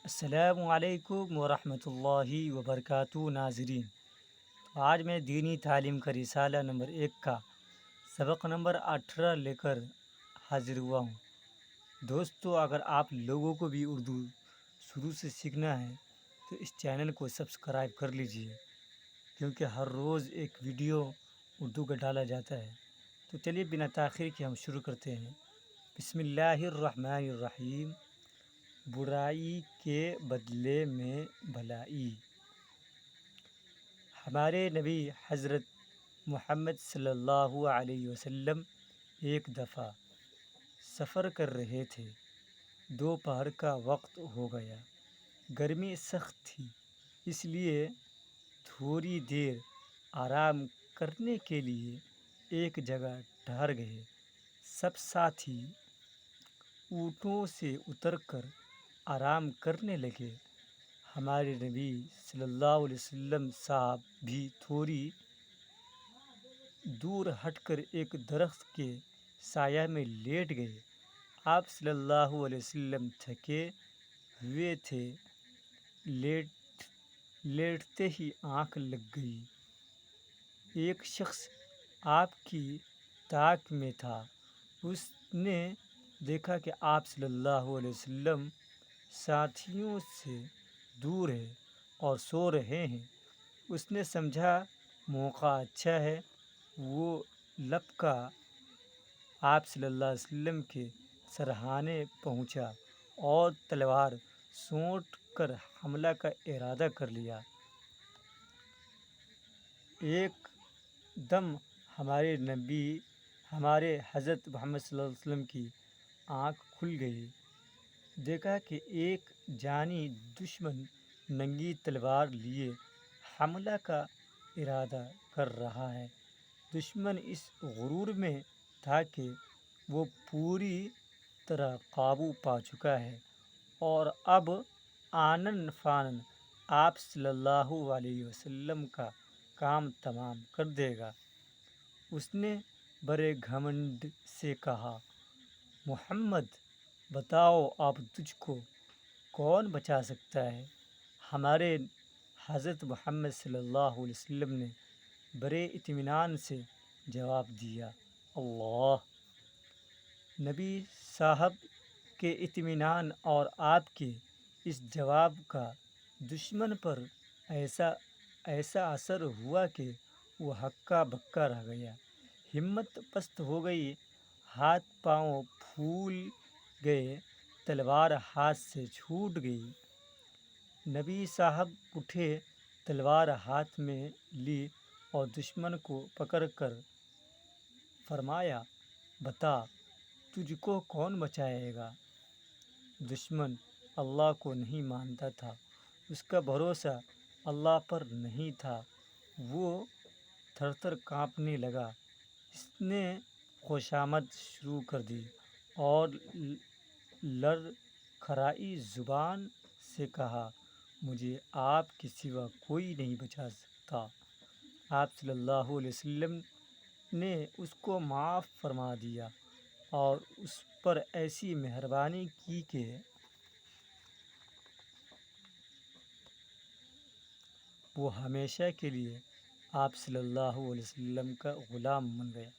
السلام علیکم ورحمۃ اللہ وبرکاتہ ناظرین۔ آج میں دینی تعلیم کا رسالہ نمبر 1 کا سبق نمبر 18 لے کر حاضر ہوا ہوں۔ دوستو، اگر آپ لوگوں کو بھی اردو شروع سے سیکھنا ہے تو اس چینل کو سبسکرائب کر لیجئے، کیونکہ ہر روز ایک ویڈیو اردو کا ڈالا جاتا ہے۔ تو چلیے بنا تاخیر کے ہم شروع کرتے ہیں۔ بسم اللہ الرحمن الرحیم۔ برائی کے بدلے میں بھلائی۔ ہمارے نبی حضرت محمد صلی اللہ علیہ وسلم ایک دفعہ سفر کر رہے تھے۔ دوپہر کا وقت ہو گیا، گرمی سخت تھی، اس لیے تھوڑی دیر آرام کرنے کے لیے ایک جگہ ٹھہر گئے۔ سب ساتھی اونٹوں سے اتر کر آرام کرنے لگے۔ ہمارے نبی صلی اللہ علیہ وسلم صاحب بھی تھوڑی دور ہٹ کر ایک درخت کے سایہ میں لیٹ گئے۔ آپ صلی اللہ علیہ وسلم تھکے ہوئے تھے۔ لیٹتے ہی آنکھ لگ گئی۔ ایک شخص آپ کی طاق میں تھا۔ اس نے دیکھا کہ آپ صلی اللہ علیہ وسلم ساتھیوں سے دور ہیں اور سو رہے ہیں۔ اس نے سمجھا موقع اچھا ہے۔ وہ لپکا آپ صلی اللہ علیہ وسلم کے سرہانے پہنچا اور تلوار سونٹ کر حملہ کا ارادہ کر لیا۔ ایک دم ہمارے حضرت محمد صلی اللہ علیہ وسلم کی آنکھ کھل گئی۔ دیکھا کہ ایک جانی دشمن ننگی تلوار لیے حملہ کا ارادہ کر رہا ہے۔ دشمن اس غرور میں تھا کہ وہ پوری طرح قابو پا چکا ہے اور اب آنن فانن آپ صلی اللہ علیہ وسلم کا کام تمام کر دے گا۔ اس نے بڑے گھمنڈ سے کہا، محمد، بتاؤ اب تجھ کو کون بچا سکتا ہے؟ ہمارے حضرت محمد صلی اللہ علیہ وسلم نے بڑے اطمینان سے جواب دیا، اللہ۔ نبی صاحب کے اطمینان اور آپ کے اس جواب کا دشمن پر ایسا اثر ہوا کہ وہ ہکا بکا رہ گیا، ہمت پست ہو گئی، ہاتھ پاؤں پھول گئے، تلوار ہاتھ سے چھوٹ گئی۔ نبی صاحب اٹھے، تلوار ہاتھ میں لی اور دشمن کو پکڑ کر فرمایا، بتا، تجھ کو کون بچائے گا؟ دشمن اللہ کو نہیں مانتا تھا، اس کا بھروسہ اللہ پر نہیں تھا۔ وہ تھر تھر کانپنے لگا۔ اس نے خوشامد شروع کر دی اور لڑکھڑائی زبان سے کہا، مجھے آپ کے سوا کوئی نہیں بچا سکتا۔ آپ صلی اللہ علیہ وسلم نے اس کو معاف فرما دیا اور اس پر ایسی مہربانی کی کہ وہ ہمیشہ کے لیے آپ صلی اللہ علیہ وسلم کا غلام بن گیا۔